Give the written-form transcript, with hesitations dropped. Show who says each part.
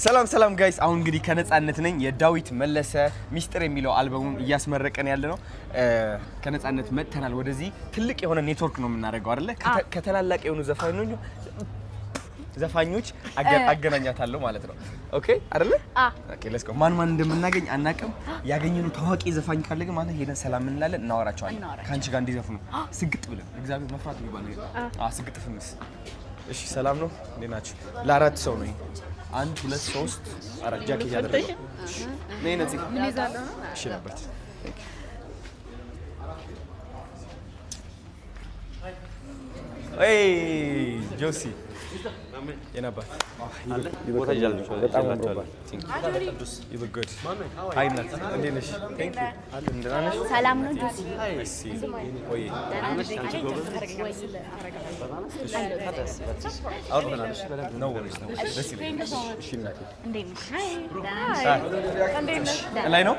Speaker 1: ሰላም ጋይስ አሁን እንግዲህ ከነጻነት ነኝ የዳዊት መለሰ ሚስጥር የሚለው አልበሙን እያስመረቀን ያለ ነው ከነጻነት መጥተናል ወደዚህ ትልቅ የሆነ ኔትወርክ ነው የምናደርገው አይደለ ከተላላቀ የሆኑ ዘፋኞች አገናኛታለሁ ማለት ነው ኦኬ አይደለ ኦኬ ሌትስ ጎ ማን እንደምናገኝ አናቀም ያገኘነው ታዋቂ ዘፋኝ ካለ ግን ማለት ሄደን ሰላም እንላለን እናወራቸዋለን ካንቺ ጋር እንዲዘፍኑ ስግጥ ብለን እግዚአብሔር መፍራት የሚባል ነገር ስግጥ ፍምስ እሺ ሰላም ነው እንዴናችሁ ለአራት ሰው ነው 1 2 3 4 ጃኬት ያደረገ ነይ ነዚህ ምን ይዛለው ነው እሺ ነበር ኤይ ጆሲ የነበር ቦታ ይላል በጣም ወጣ you look good hi nat እንዴነሽ thank you እንደናነሽ
Speaker 2: ሰላም ነው ጆሲ
Speaker 1: እሺ ወይ አንቺ ጎበዝ አውርተናልሽ ነው ወይስ ነው ደስ ይላል እሺ እናቴ
Speaker 2: እንዴነሽ
Speaker 1: ላይ ነው